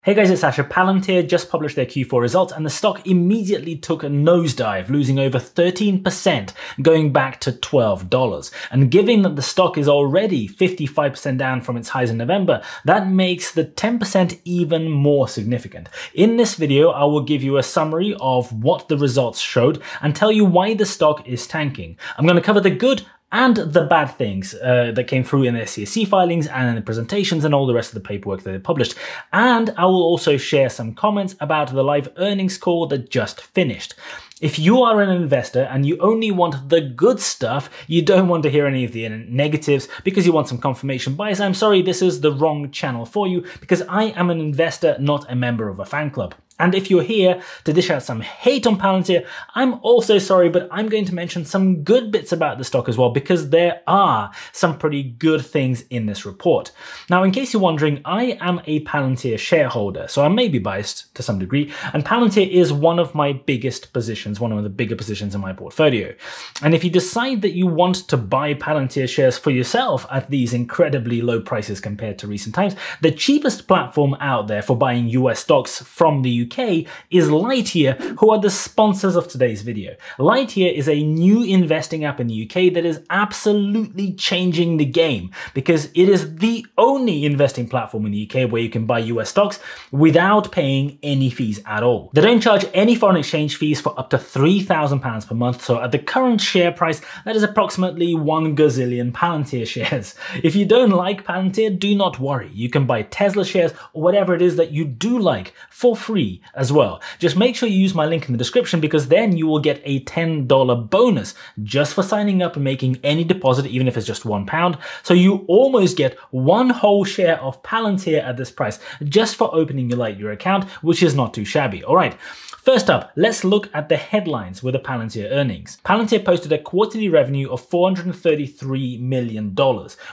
Hey guys, it's Sasha. Palantir just published their Q4 results and the stock immediately took a nosedive, losing over 13%, going back to $12. And given that the stock is already 55% down from its highs in November, that makes the 10% even more significant. In this video, I will give you a summary of what the results showed and tell you why the stock is tanking. I'm going to cover the good and the bad things that came through in their CSC filings and in the presentations and all the rest of the paperwork that they published. And I will also share some comments about the live earnings call that just finished. If you are an investor and you only want the good stuff, you don't want to hear any of the negatives because you want some confirmation bias, I'm sorry, this is the wrong channel for you because I am an investor, not a member of a fan club. And if you're here to dish out some hate on Palantir, I'm also sorry, but I'm going to mention some good bits about the stock as well because there are some pretty good things in this report. Now, in case you're wondering, I am a Palantir shareholder, so I may be biased to some degree, and Palantir is one of my biggest positions, one of the bigger positions in my portfolio. And if you decide that you want to buy Palantir shares for yourself at these incredibly low prices compared to recent times, the cheapest platform out there for buying US stocks from the UK is Lightyear, who are the sponsors of today's video. Lightyear is a new investing app in the UK that is absolutely changing the game because it is the only investing platform in the UK where you can buy US stocks without paying any fees at all. They don't charge any foreign exchange fees for up to £3,000 per month, so at the current share price, that is approximately 1 gazillion Palantir shares. If you don't like Palantir, do not worry. You can buy Tesla shares or whatever it is that you do like for free as well. Just make sure you use my link in the description because then you will get a $10 bonus just for signing up and making any deposit, even if it's just £1. So you almost get one whole share of Palantir at this price just for opening your Lightyear account, which is not too shabby. All right. First up, let's look at the headlines with the Palantir earnings. Palantir posted a quarterly revenue of $433 million,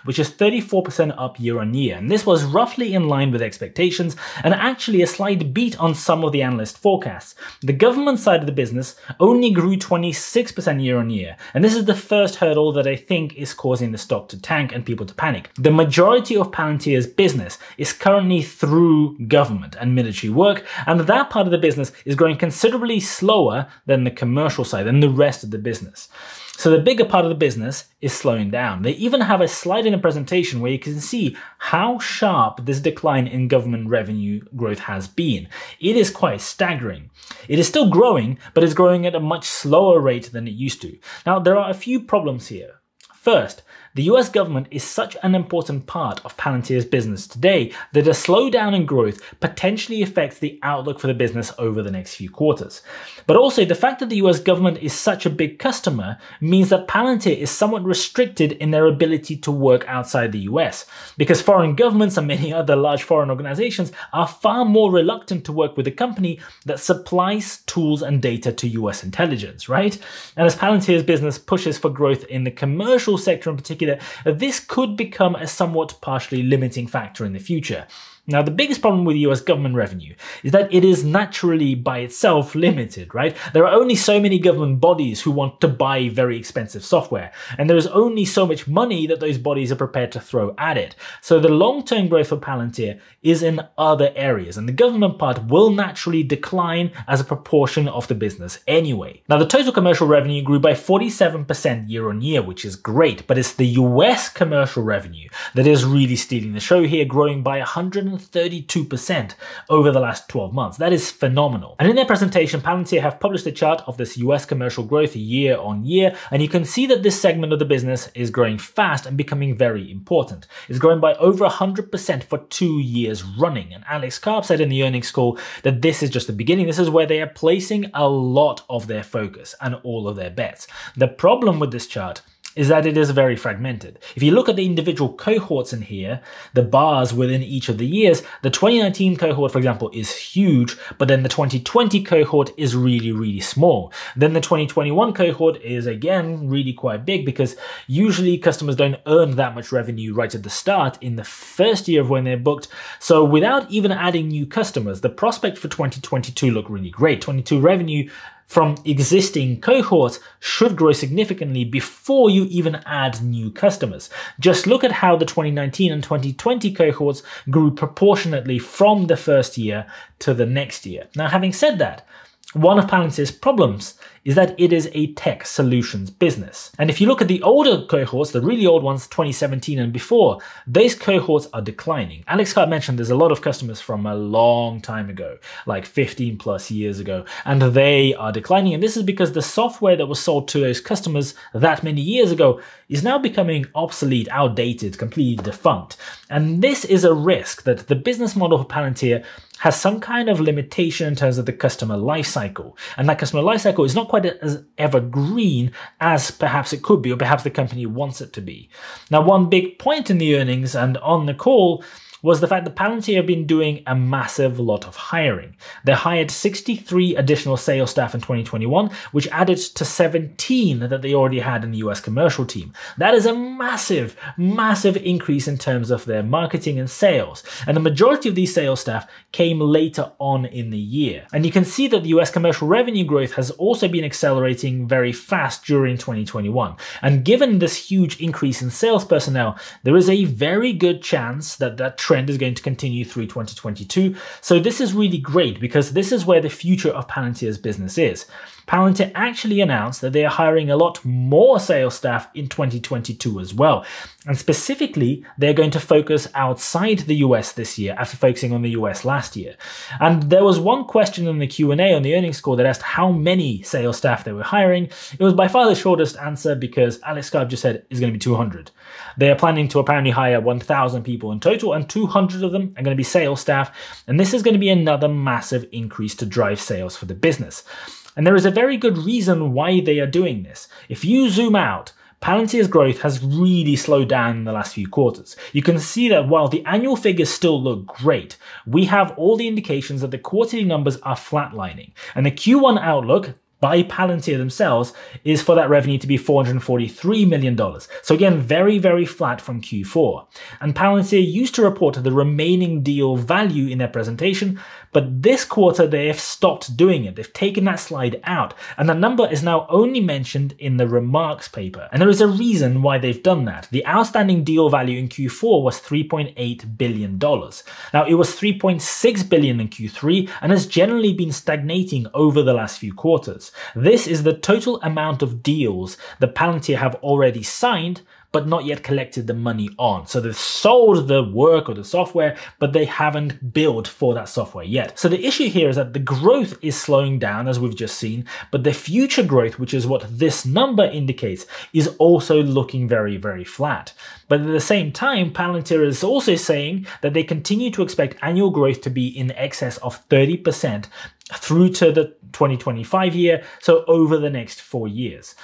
which is 34% up year on year. And this was roughly in line with expectations and actually a slight beat on some of the analyst forecasts. The government side of the business only grew 26% year on year. And this is the first hurdle that I think is causing the stock to tank and people to panic. The majority of Palantir's business is currently through government and military work, and that part of the business is growing considerably slower than the commercial side, than the rest of the business. So the bigger part of the business is slowing down. They even have a slide in the presentation where you can see how sharp this decline in government revenue growth has been. It is quite staggering. It is still growing, but it's growing at a much slower rate than it used to. Now, there are a few problems here. First, the US government is such an important part of Palantir's business today that a slowdown in growth potentially affects the outlook for the business over the next few quarters. But also, the fact that the US government is such a big customer means that Palantir is somewhat restricted in their ability to work outside the US, because foreign governments and many other large foreign organizations are far more reluctant to work with a company that supplies tools and data to US intelligence, right? And as Palantir's business pushes for growth in the commercial sector in particular, this could become a somewhat partially limiting factor in the future. Now, the biggest problem with US government revenue is that it is naturally by itself limited, right? There are only so many government bodies who want to buy very expensive software, and there is only so much money that those bodies are prepared to throw at it. So the long-term growth for Palantir is in other areas, and the government part will naturally decline as a proportion of the business anyway. Now, the total commercial revenue grew by 47% year on year, which is great, but it's the US commercial revenue that is really stealing the show here, growing by 132% over the last 12 months. That is phenomenal. And in their presentation, Palantir have published a chart of this US commercial growth year on year, and you can see that this segment of the business is growing fast and becoming very important. It's growing by over 100% for 2 years running. And Alex Karp said in the earnings call that this is just the beginning. This is where they are placing a lot of their focus and all of their bets. The problem with this chart is that it is very fragmented. If you look at the individual cohorts in here, the bars within each of the years, the 2019 cohort, for example, is huge, but then the 2020 cohort is really, really small. Then the 2021 cohort is, again, really quite big because usually customers don't earn that much revenue right at the start in the first year of when they're booked. So without even adding new customers, the prospect for 2022 look really great. 22 revenue from existing cohorts should grow significantly before you even add new customers. Just look at how the 2019 and 2020 cohorts grew proportionately from the first year to the next year. Now, having said that, one of Palantir's problems is that it is a tech solutions business. And if you look at the older cohorts, the really old ones, 2017 and before, those cohorts are declining. Alex Karp mentioned there's a lot of customers from a long time ago, like 15 plus years ago, and they are declining. And this is because the software that was sold to those customers that many years ago is now becoming obsolete, outdated, completely defunct. And this is a risk that the business model for Palantir has some kind of limitation in terms of the customer lifecycle. And that customer lifecycle is not quite as evergreen as perhaps it could be, or perhaps the company wants it to be. Now, one big point in the earnings and on the call was the fact that Palantir have been doing a massive lot of hiring. They hired 63 additional sales staff in 2021, which added to 17 that they already had in the US commercial team. That is a massive, massive increase in terms of their marketing and sales. And the majority of these sales staff came later on in the year. And you can see that the US commercial revenue growth has also been accelerating very fast during 2021. And given this huge increase in sales personnel, there is a very good chance that that trend is going to continue through 2022. So this is really great because this is where the future of Palantir's business is. Palantir actually announced that they are hiring a lot more sales staff in 2022 as well. And specifically, they're going to focus outside the US this year after focusing on the US last year. And there was one question in the Q&A on the earnings call that asked how many sales staff they were hiring. It was by far the shortest answer because Alex Karp just said it's going to be 200. They are planning to apparently hire 1,000 people in total, and 200 of them are going to be sales staff. And this is going to be another massive increase to drive sales for the business. And there is a very good reason why they are doing this. If you zoom out, Palantir's growth has really slowed down in the last few quarters. You can see that while the annual figures still look great, we have all the indications that the quarterly numbers are flatlining. And the Q1 outlook by Palantir themselves is for that revenue to be $443 million. So again, very, very flat from Q4. And Palantir used to report the remaining deal value in their presentation, but this quarter they have stopped doing it. They've taken that slide out, and the number is now only mentioned in the remarks paper. And there is a reason why they've done that. The outstanding deal value in Q4 was $3.8 billion. Now, it was $3.6 billion in Q3 and has generally been stagnating over the last few quarters. This is the total amount of deals that Palantir have already signed but not yet collected the money on. So they've sold the work or the software, but they haven't billed for that software yet. So the issue here is that the growth is slowing down, as we've just seen, but the future growth, which is what this number indicates, is also looking very, very flat. But at the same time, Palantir is also saying that they continue to expect annual growth to be in excess of 30% through to the 2025 year, so over the next 4 years.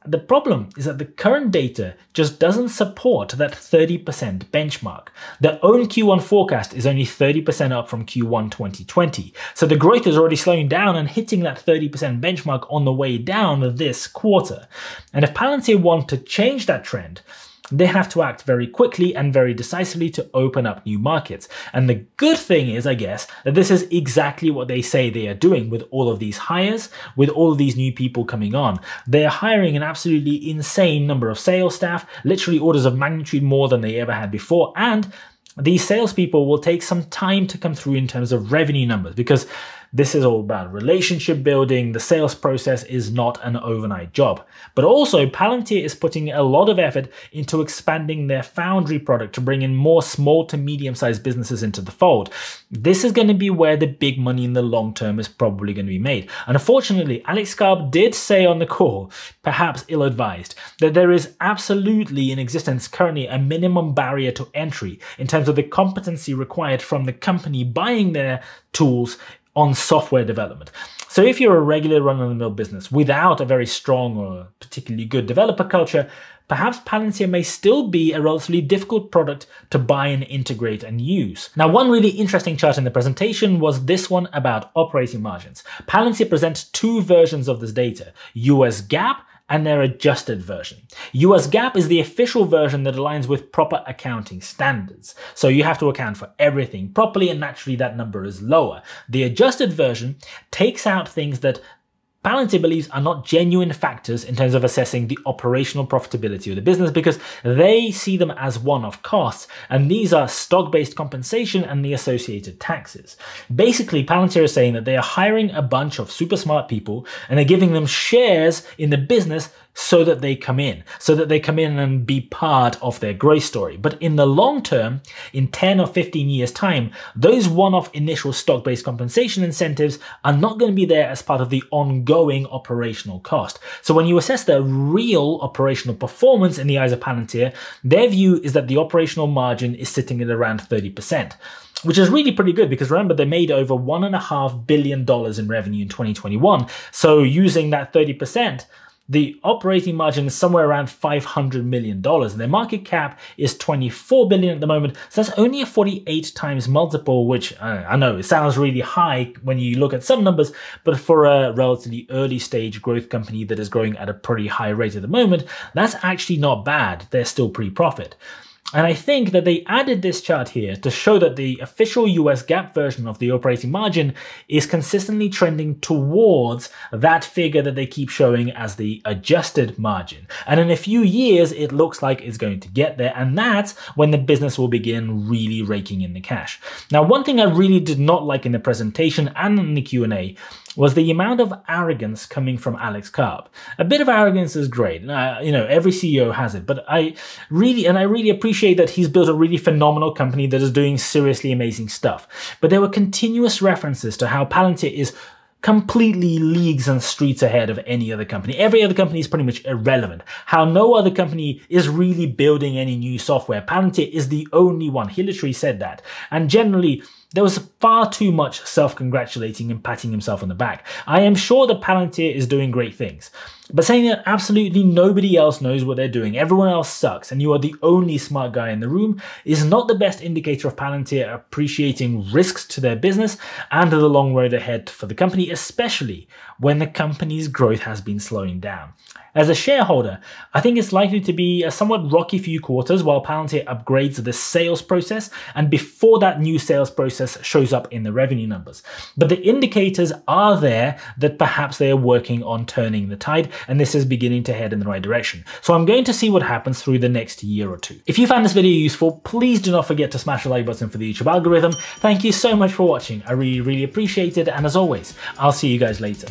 The problem is that the current data just doesn't support that 30% benchmark. Their own Q1 forecast is only 30% up from Q1 2020. So the growth is already slowing down and hitting that 30% benchmark on the way down this quarter. And if Palantir want to change that trend, they have to act very quickly and very decisively to open up new markets. And the good thing is, I guess, that this is exactly what they say they are doing with all of these hires, with all of these new people coming on. They are hiring an absolutely insane number of sales staff, literally orders of magnitude more than they ever had before. And these salespeople will take some time to come through in terms of revenue numbers, because this is all about relationship building. The sales process is not an overnight job. But also, Palantir is putting a lot of effort into expanding their Foundry product to bring in more small to medium-sized businesses into the fold. This is going to be where the big money in the long term is probably going to be made. And unfortunately, Alex Karp did say on the call, perhaps ill-advised, that there is absolutely in existence currently a minimum barrier to entry in terms of the competency required from the company buying their tools on software development. So if you're a regular run-of-the-mill business without a very strong or particularly good developer culture, perhaps Palantir may still be a relatively difficult product to buy and integrate and use. Now, one really interesting chart in the presentation was this one about operating margins. Palantir presents two versions of this data, US GAAP and their adjusted version. US GAAP is the official version that aligns with proper accounting standards. So you have to account for everything properly, and naturally that number is lower. The adjusted version takes out things that Palantir believes are not genuine factors in terms of assessing the operational profitability of the business, because they see them as one-off costs, and these are stock-based compensation and the associated taxes. Basically, Palantir is saying that they are hiring a bunch of super smart people and they're giving them shares in the business so that they come in and be part of their growth story. But in the long term, in 10 or 15 years time, those one-off initial stock-based compensation incentives are not going to be there as part of the ongoing operational cost. So when you assess the real operational performance in the eyes of Palantir, their view is that the operational margin is sitting at around 30%. Which is really pretty good, because remember, they made over $1.5 billion in revenue in 2021. So using that 30%, the operating margin is somewhere around $500 million. And their market cap is $24 billion at the moment. So that's only a 48 times multiple, which I know it sounds really high when you look at some numbers, but for a relatively early stage growth company that is growing at a pretty high rate at the moment, that's actually not bad. They're still pre-profit. And I think that they added this chart here to show that the official US GAAP version of the operating margin is consistently trending towards that figure that they keep showing as the adjusted margin. And in a few years, it looks like it's going to get there. And that's when the business will begin really raking in the cash. Now, one thing I really did not like in the presentation and in the Q&A was the amount of arrogance coming from Alex Karp. A bit of arrogance is great. Every CEO has it, but I really appreciate that he's built a really phenomenal company that is doing seriously amazing stuff. But there were continuous references to how Palantir is completely leagues and streets ahead of any other company. Every other company is pretty much irrelevant. How no other company is really building any new software. Palantir is the only one. He literally said that. And generally, there was far too much self-congratulating and patting himself on the back. I am sure that Palantir is doing great things, but saying that absolutely nobody else knows what they're doing, everyone else sucks, and you are the only smart guy in the room is not the best indicator of Palantir appreciating risks to their business and the long road ahead for the company, especially when the company's growth has been slowing down. As a shareholder, I think it's likely to be a somewhat rocky few quarters while Palantir upgrades the sales process and before that new sales process shows up in the revenue numbers. But the indicators are there that perhaps they are working on turning the tide, and this is beginning to head in the right direction. So I'm going to see what happens through the next year or two. If you found this video useful, please do not forget to smash the like button for the YouTube algorithm. Thank you so much for watching. I really appreciate it, and as always, I'll see you guys later.